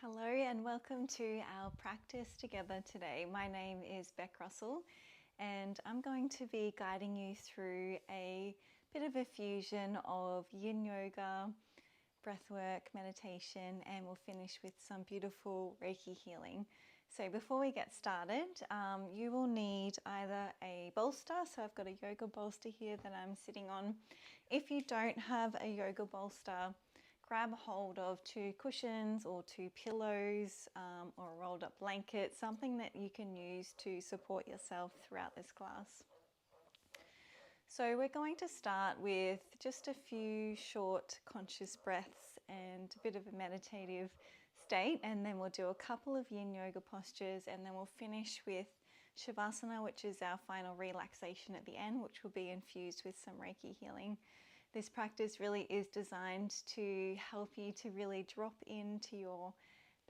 Hello and welcome to our practice together today. My name is Beck Russell and I'm going to be guiding you through a bit of a fusion of yin yoga, breathwork, meditation, and we'll finish with some beautiful Reiki healing. So before we get started, you will need either a bolster. So I've got a yoga bolster here that I'm sitting on. If you don't have a yoga bolster, grab a hold of 2 cushions or 2 pillows or a rolled up blanket, something that you can use to support yourself throughout this class. So we're going to start with just a few short conscious breaths and a bit of a meditative state, and then we'll do a couple of yin yoga postures, and then we'll finish with Shavasana, which is our final relaxation at the end, which will be infused with some Reiki healing. This practice really is designed to help you to really drop into your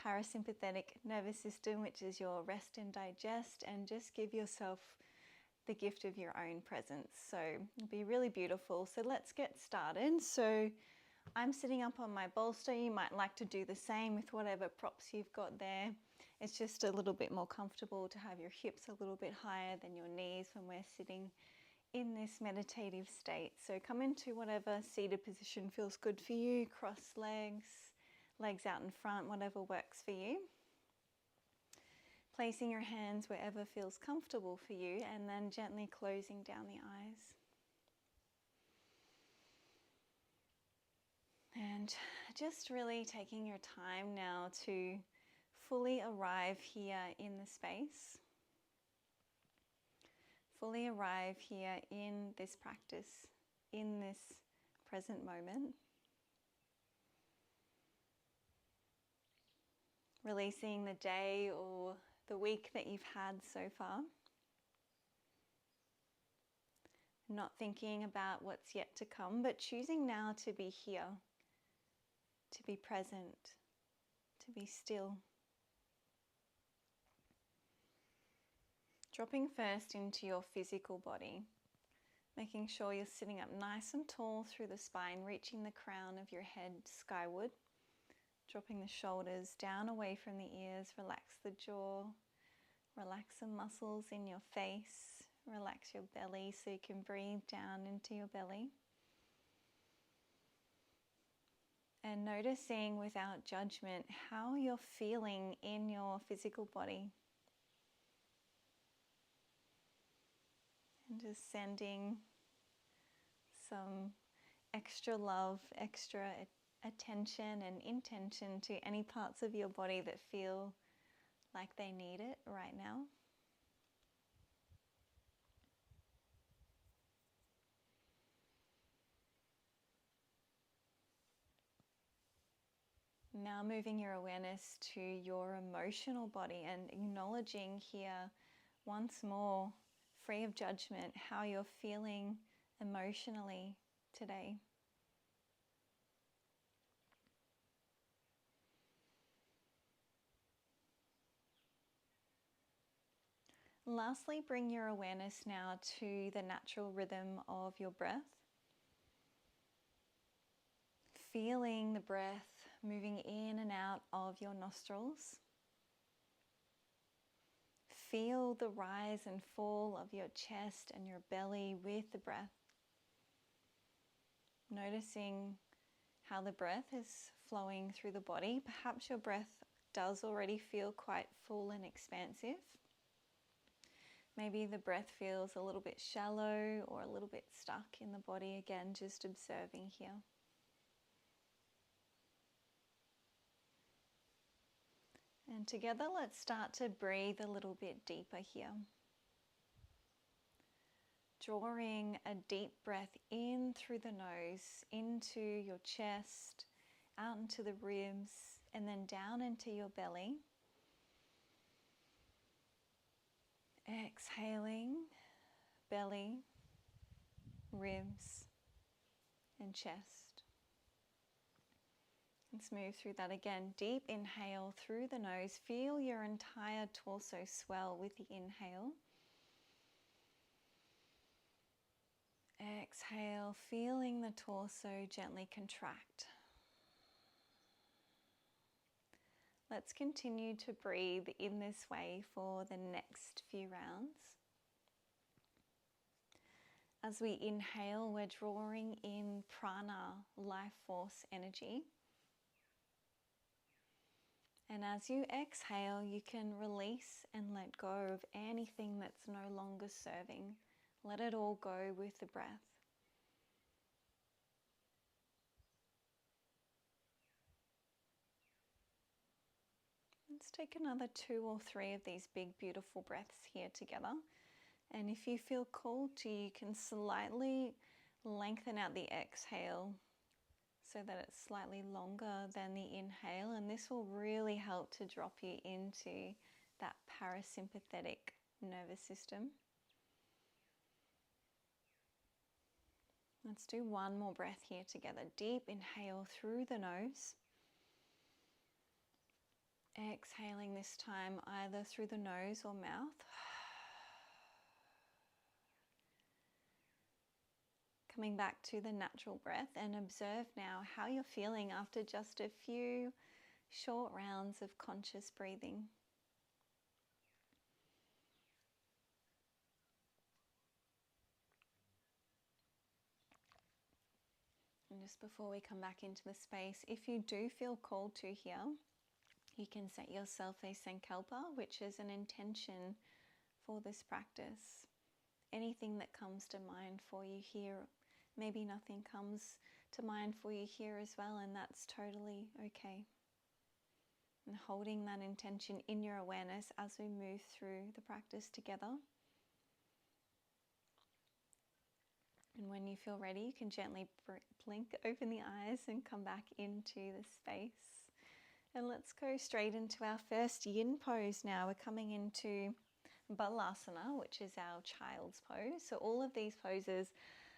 parasympathetic nervous system, which is your rest and digest, and just give yourself the gift of your own presence. So it'll be really beautiful. So let's get started. So I'm sitting up on my bolster. You might like to do the same with whatever props you've got there. It's just a little bit more comfortable to have your hips a little bit higher than your knees when we're sitting in this meditative state. So come into whatever seated position feels good for you. Cross legs, legs out in front, whatever works for you. Placing your hands wherever feels comfortable for you, and then gently closing down the eyes. And just really taking your time now to fully arrive here in the space. Fully arrive here in this practice, in this present moment. Releasing the day or the week that you've had so far. Not thinking about what's yet to come, but choosing now to be here, to be present, to be still. Dropping first into your physical body, making sure you're sitting up nice and tall through the spine, reaching the crown of your head skyward, dropping the shoulders down away from the ears, relax the jaw, relax the muscles in your face, relax your belly so you can breathe down into your belly. And noticing without judgment how you're feeling in your physical body. And just sending some extra love, extra attention and intention to any parts of your body that feel like they need it right now. Now moving your awareness to your emotional body and acknowledging here once more, free of judgment, how you're feeling emotionally today. Lastly, bring your awareness now to the natural rhythm of your breath. Feeling the breath moving in and out of your nostrils. Feel the rise and fall of your chest and your belly with the breath. Noticing how the breath is flowing through the body. Perhaps your breath does already feel quite full and expansive. Maybe the breath feels a little bit shallow or a little bit stuck in the body. Again, just observing here. And together, let's start to breathe a little bit deeper here. Drawing a deep breath in through the nose, into your chest, out into the ribs, and then down into your belly. Exhaling, belly, ribs, and chest. Let's move through that again. Deep inhale through the nose. Feel your entire torso swell with the inhale. Exhale, feeling the torso gently contract. Let's continue to breathe in this way for the next few rounds. As we inhale, we're drawing in prana, life force energy. And as you exhale, you can release and let go of anything that's no longer serving. Let it all go with the breath. Let's take another 2 or 3 of these big, beautiful breaths here together. And if you feel called to, you can slightly lengthen out the exhale so that it's slightly longer than the inhale. And this will really help to drop you into that parasympathetic nervous system. Let's do one more breath here together. Deep inhale through the nose. Exhaling this time either through the nose or mouth. Coming back to the natural breath, and observe now how you're feeling after just a few short rounds of conscious breathing. And just before we come back into the space, if you do feel called to here, you can set yourself a sankalpa, which is an intention for this practice. Anything that comes to mind for you here, maybe nothing comes to mind for you here as well, and that's totally okay. And holding that intention in your awareness as we move through the practice together. And when you feel ready, you can gently blink, open the eyes and come back into the space. And let's go straight into our first yin pose now. We're coming into balasana, which is our child's pose. So all of these poses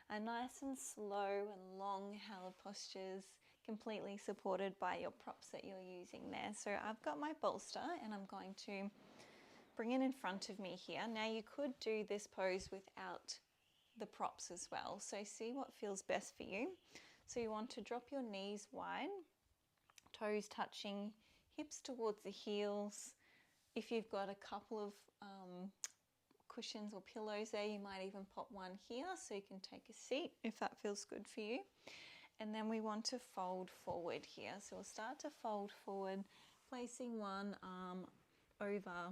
are nice and slow and long held postures, completely supported by your props that you're using there. So I've got my bolster and I'm going to bring it in front of me here. Now you could do this pose without the props as well. So see what feels best for you. So you want to drop your knees wide, toes touching, hips towards the heels. If you've got a couple of cushions or pillows there, you might even pop one here so you can take a seat if that feels good for you. And then we want to fold forward here. So we'll start to fold forward, placing one arm over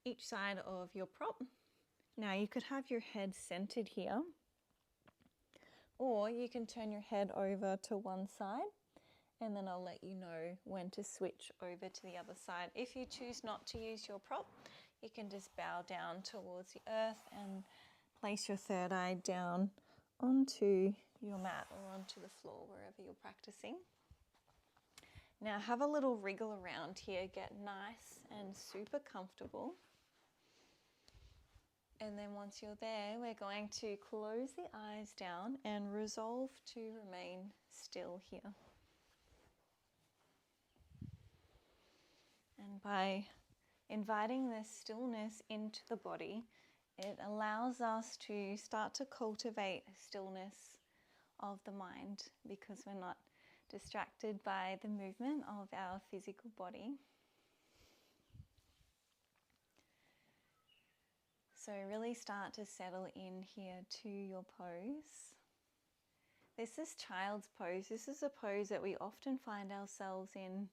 each side of your prop. Now you could have your head centered here, or you can turn your head over to one side, and then I'll let you know when to switch over to the other side. If you choose not to use your prop, you can just bow down towards the earth and place your third eye down onto your mat or onto the floor, wherever you're practicing. Now have a little wriggle around here, get nice and super comfortable. And then once you're there, we're going to close the eyes down and resolve to remain still here. And by inviting this stillness into the body, it allows us to start to cultivate stillness of the mind, because we're not distracted by the movement of our physical body. So really start to settle in here to your pose. This is child's pose. This is a pose that we often find ourselves in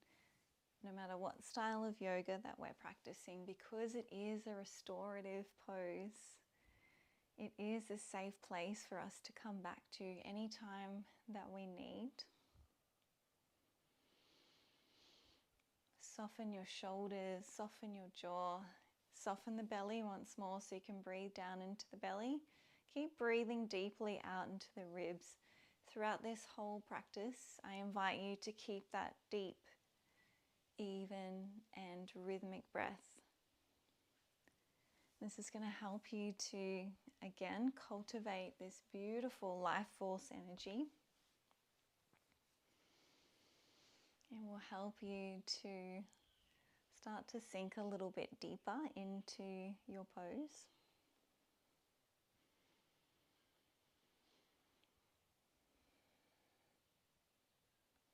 no matter what style of yoga that we're practicing, because it is a restorative pose. It is a safe place for us to come back to anytime that we need. Soften your shoulders, soften your jaw, soften the belly once more so you can breathe down into the belly. Keep breathing deeply out into the ribs. Throughout this whole practice, I invite you to keep that deep, even and rhythmic breath. This is going to help you to, again, cultivate this beautiful life force energy. And will help you to start to sink a little bit deeper into your pose.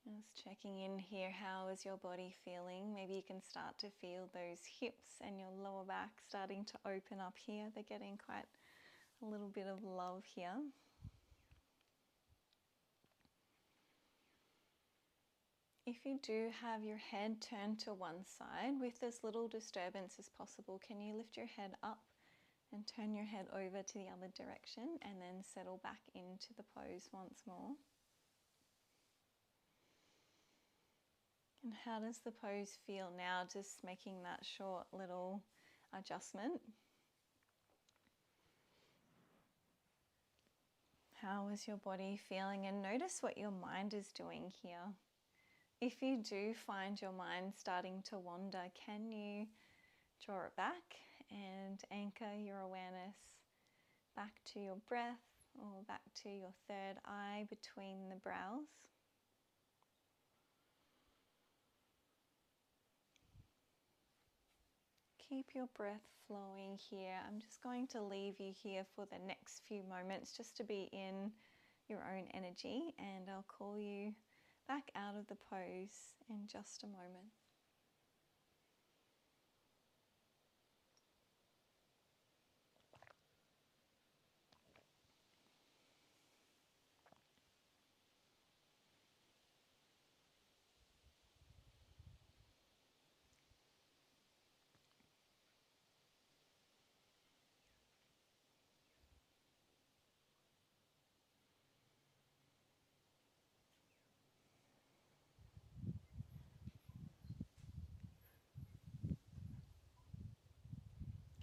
And Just checking in here, how is your body feeling? Maybe you can start to feel those hips and your lower back starting to open up here. They're getting quite a little bit of love here. If you do have your head turned to one side with as little disturbance as possible, can you lift your head up and turn your head over to the other direction and then settle back into the pose once more? And how does the pose feel now, just making that short little adjustment? How is your body feeling? And notice what your mind is doing here. If you do find your mind starting to wander, can you draw it back and anchor your awareness back to your breath or back to your third eye between the brows? Keep your breath flowing here. I'm just going to leave you here for the next few moments just to be in your own energy, and I'll call you back out of the pose in just a moment.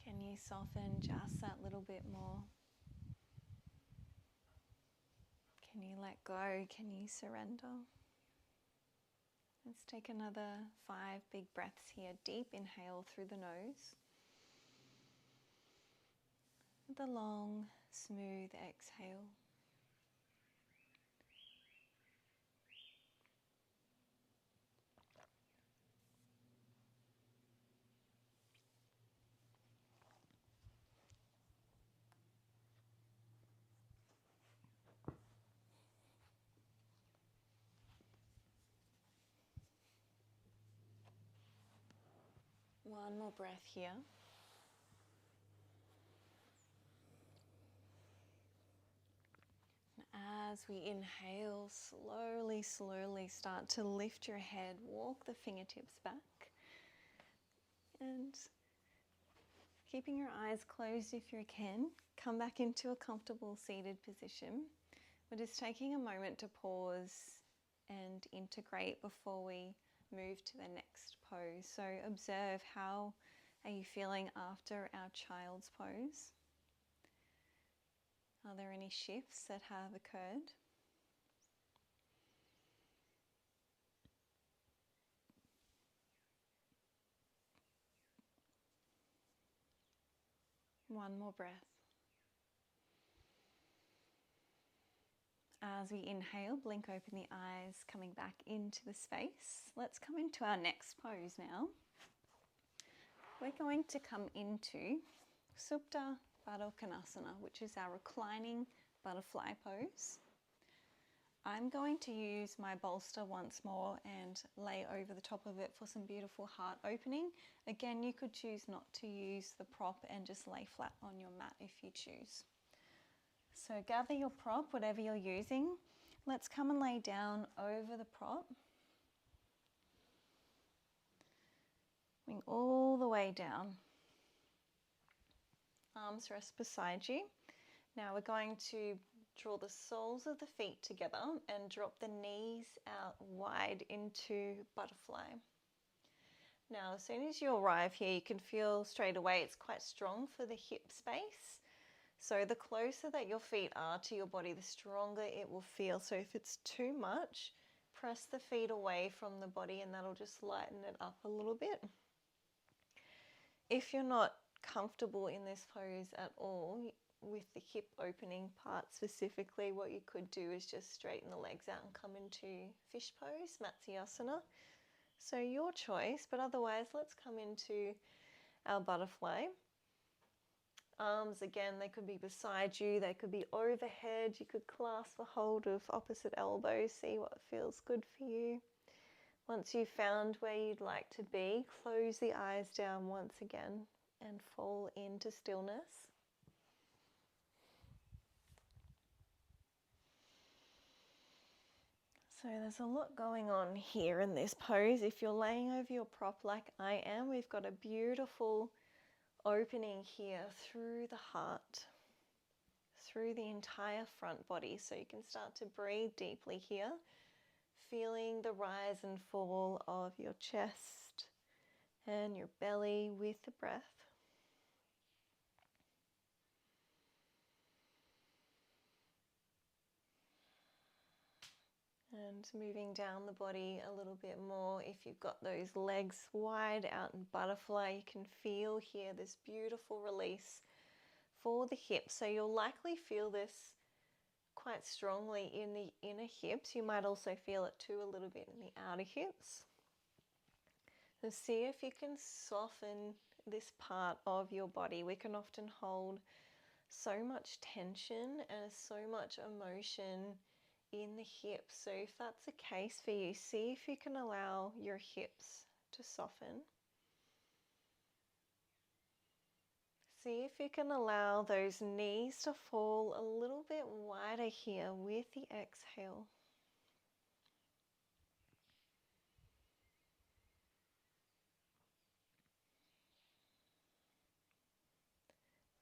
Can you soften just that little bit more? Can you let go? Can you surrender? Let's take another 5 big breaths here. Deep inhale through the nose. The long, smooth exhale. One more breath here. As we inhale, slowly start to lift your head, walk the fingertips back, and keeping your eyes closed if you can, come back into a comfortable seated position. We're just taking a moment to pause and integrate before we move to the next pose. So observe, how are you feeling after our child's pose? Are there any shifts that have occurred? One more breath. As we inhale, blink open the eyes, coming back into the space. Let's come into our next pose now. We're going to come into Supta Baddha Konasana, which is our reclining butterfly pose. I'm going to use my bolster once more and lay over the top of it for some beautiful heart opening. Again, you could choose not to use the prop and just lay flat on your mat if you choose. So gather your prop, whatever you're using. Let's come and lay down over the prop. Bring all the way down. Arms rest beside you. Now we're going to draw the soles of the feet together and drop the knees out wide into butterfly. Now, as soon as you arrive here, you can feel straight away it's quite strong for the hip space. So the closer that your feet are to your body, the stronger it will feel. So if it's too much, press the feet away from the body and that'll just lighten it up a little bit. If you're not comfortable in this pose at all, with the hip opening part specifically, what you could do is just straighten the legs out and come into fish pose, Matsyasana. So your choice, but otherwise let's come into our butterfly. Arms, again, they could be beside you, they could be overhead. You could clasp a hold of opposite elbows, see what feels good for you. Once you've found where you'd like to be, close the eyes down once again and fall into stillness. So there's a lot going on here in this pose. If you're laying over your prop like I am, we've got a beautiful opening here through the heart, through the entire front body. So you can start to breathe deeply here, feeling the rise and fall of your chest and your belly with the breath. And moving down the body a little bit more. If you've got those legs wide out in butterfly, you can feel here this beautiful release for the hips. So you'll likely feel this quite strongly in the inner hips. You might also feel it too a little bit in the outer hips. So see if you can soften this part of your body. We can often hold so much tension and so much emotion in the hips. So if that's the case for you, see if you can allow your hips to soften. See if you can allow those knees to fall a little bit wider here with the exhale.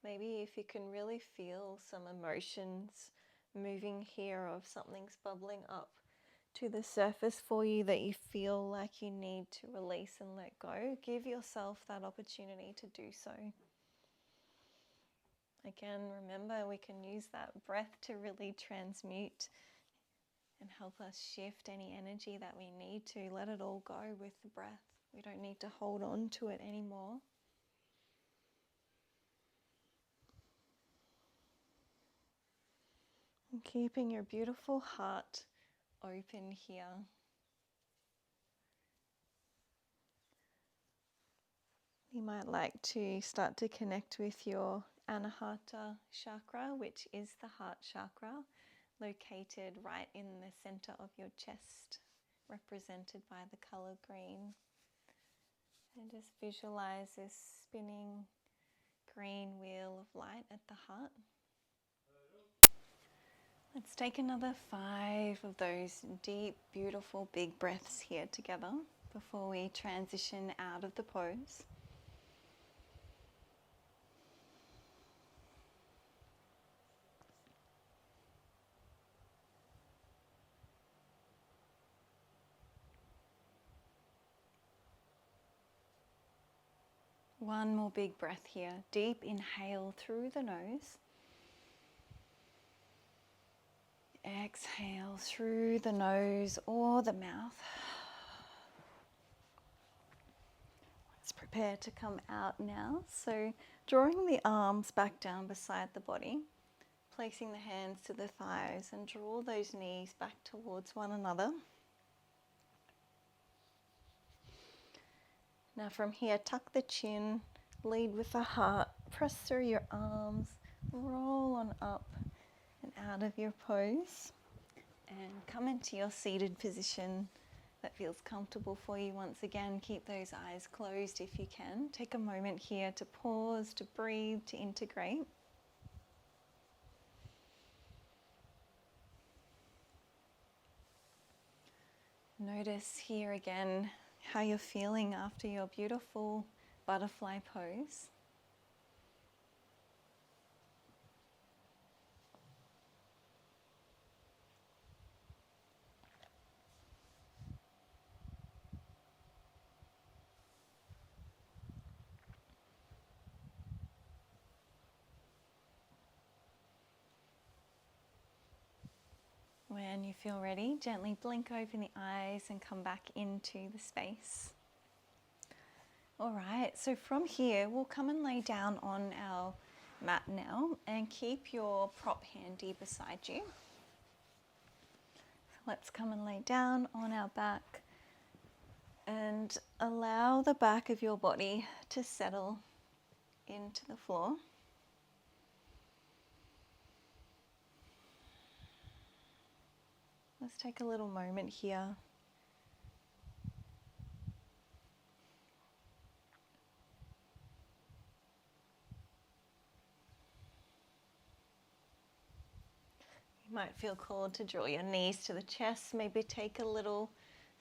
Maybe if you can really feel some emotions moving here, of something's bubbling up to the surface for you that you feel like you need to release and let go, give yourself that opportunity to do so. Again, remember, we can use that breath to really transmute and help us shift any energy that we need to. Let it all go with the breath. We don't need to hold on to it anymore. And keeping your beautiful heart open here. You might like to start to connect with your Anahata chakra, which is the heart chakra, located right in the center of your chest, represented by the color green. And just visualize this spinning green wheel of light at the heart. Let's take another 5 of those deep, beautiful, big breaths here together before we transition out of the pose. One more big breath here. Deep inhale through the nose. Exhale through the nose or the mouth. Let's prepare to come out now. So drawing the arms back down beside the body, placing the hands to the thighs, and draw those knees back towards one another. Now from here, tuck the chin, lead with the heart, press through your arms, roll on up and out of your pose, and come into your seated position that feels comfortable for you. Once again, keep those eyes closed if you can. Take a moment here to pause, to breathe, to integrate. Notice here again how you're feeling after your beautiful butterfly pose. When you feel ready, gently blink open the eyes and come back into the space. All right, so from here, we'll come and lay down on our mat now and keep your prop handy beside you. So let's come and lay down on our back and allow the back of your body to settle into the floor. Let's take a little moment here. You might feel called to draw your knees to the chest, maybe take a little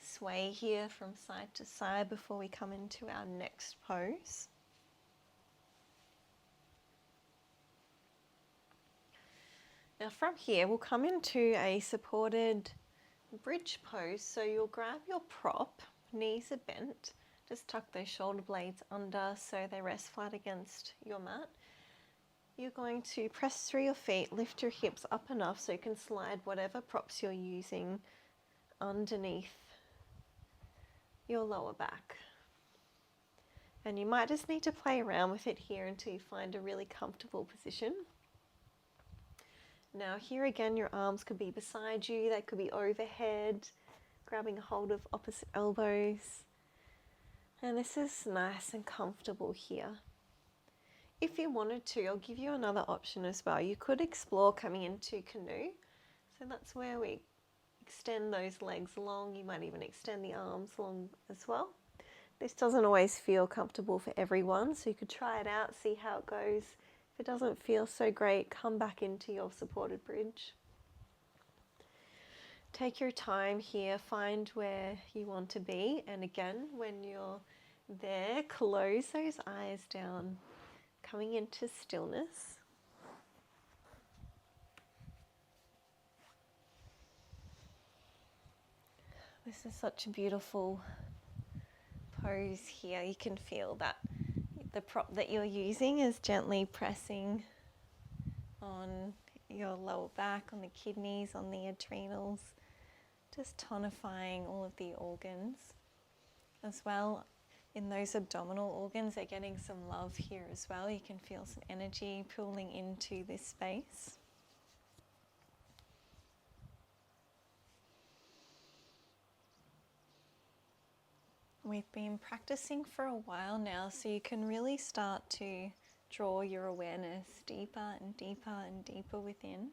sway here from side to side before we come into our next pose. Now from here we'll come into a supported bridge pose, so you'll grab your prop, knees are bent, just tuck those shoulder blades under so they rest flat against your mat. You're going to press through your feet, lift your hips up enough so you can slide whatever props you're using underneath your lower back. And you might just need to play around with it here until you find a really comfortable position. Now here again, your arms could be beside you, they could be overhead, grabbing a hold of opposite elbows. And this is nice and comfortable here. If you wanted to, I'll give you another option as well. You could explore coming into canoe. So that's where we extend those legs long. You might even extend the arms long as well. This doesn't always feel comfortable for everyone, so you could try it out, see how it goes. If it doesn't feel so great, come back into your supported bridge. Take your time here, find where you want to be, and again, when you're there, close those eyes down, coming into stillness. This is such a beautiful pose here. You can feel that the prop that you're using is gently pressing on your lower back, on the kidneys, on the adrenals, just tonifying all of the organs as well. In those abdominal organs, they're getting some love here as well. You can feel some energy pulling into this space. We've been practicing for a while now, so you can really start to draw your awareness deeper and deeper and deeper within.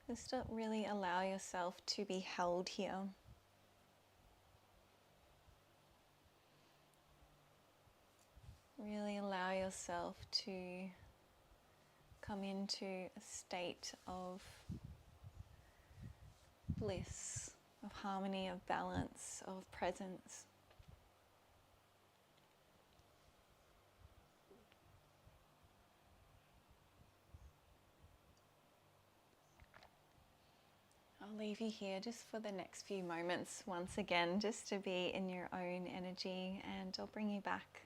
Just to really allow yourself to be held here. Really allow yourself to come into a state of bliss, of harmony, of balance, of presence. I'll leave you here just for the next few moments once again, just to be in your own energy, and I'll bring you back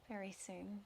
very soon.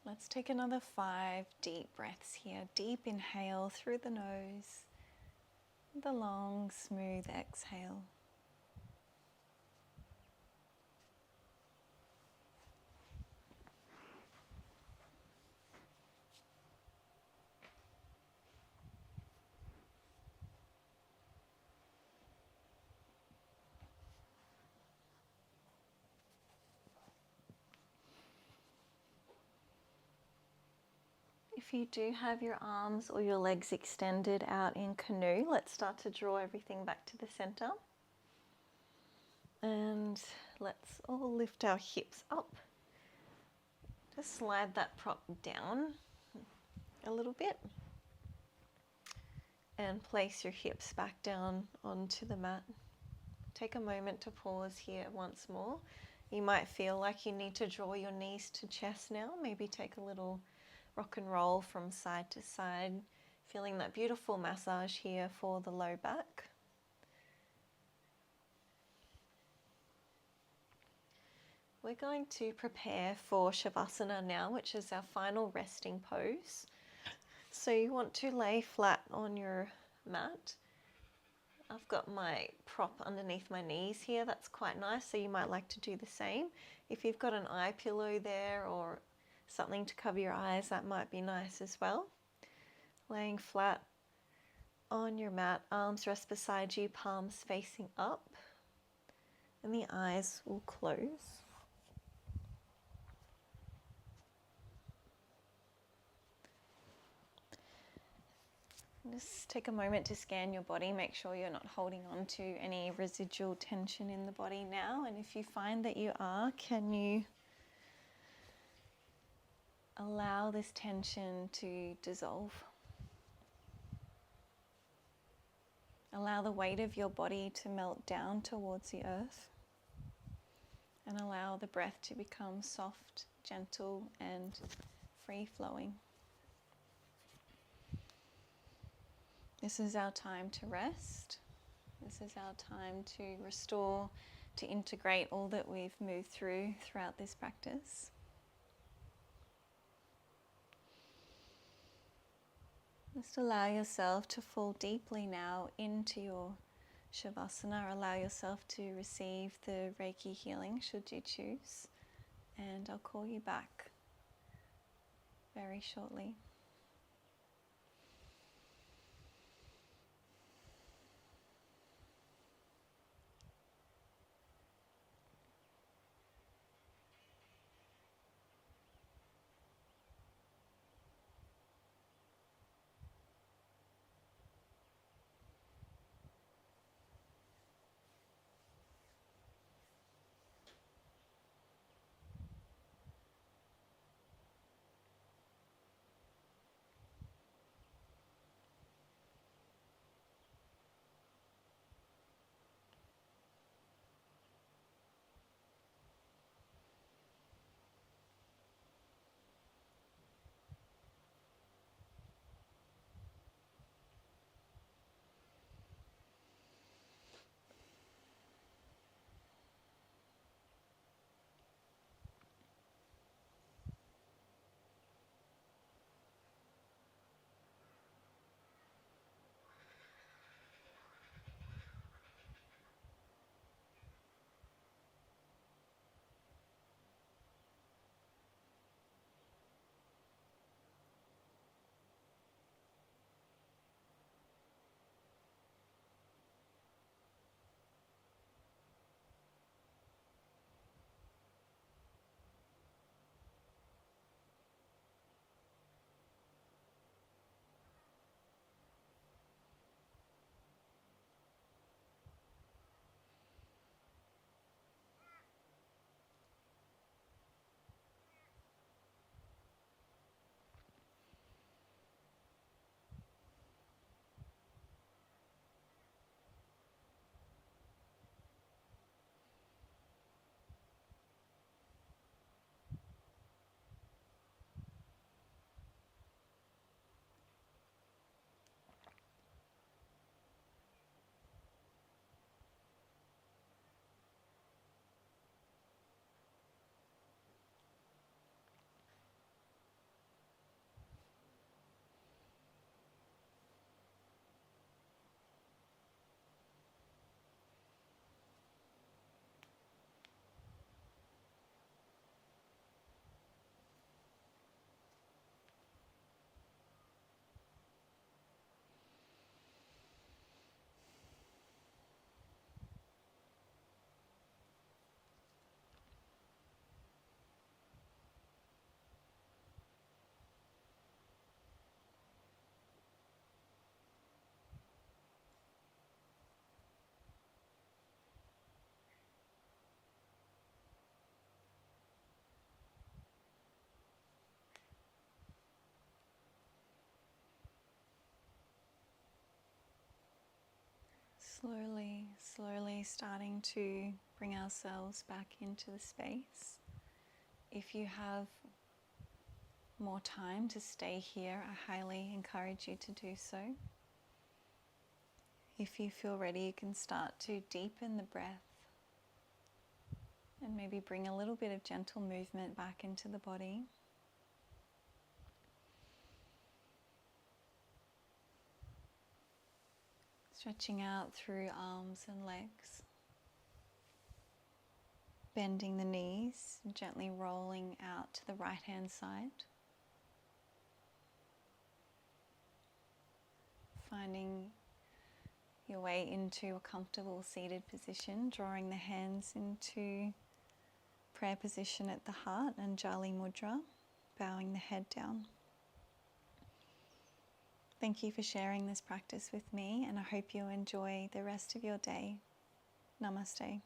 Let's take another 5 deep breaths here. Deep inhale through the nose, the long, smooth exhale. If you do have your arms or your legs extended out in canoe, let's start to draw everything back to the center. And let's all lift our hips up. Just slide that prop down a little bit. And place your hips back down onto the mat. Take a moment to pause here once more. You might feel like you need to draw your knees to chest now. Maybe take a little rock and roll from side to side, feeling that beautiful massage here for the low back. we're going to prepare for Shavasana now, which is our final resting pose. So you want to lay flat on your mat. I've got my prop underneath my knees here. That's quite nice, so you might like to do the same. If you've got an eye pillow there or something to cover your eyes, that might be nice as well. Laying flat on your mat, arms rest beside you, palms facing up, and the eyes will close. Just take a moment to scan your body, make sure you're not holding on to any residual tension in the body now. And if you find that you are, can you allow this tension to dissolve? Allow the weight of your body to melt down towards the earth. And allow the breath to become soft, gentle, and free-flowing. This is our time to rest. This is our time to restore, to integrate all that we've moved throughout this practice. Just allow yourself to fall deeply now into your Shavasana. Allow yourself to receive the Reiki healing should you choose. And I'll call you back very shortly. Slowly starting to bring ourselves back into the space. If you have more time to stay here, I highly encourage you to do so. If you feel ready, you can start to deepen the breath. And maybe bring a little bit of gentle movement back into the body. Stretching out through arms and legs. Bending the knees, and gently rolling out to the right hand side. Finding your way into a comfortable seated position, drawing the hands into prayer position at the heart and Jali Mudra, bowing the head down. Thank you for sharing this practice with me, and I hope you enjoy the rest of your day. Namaste.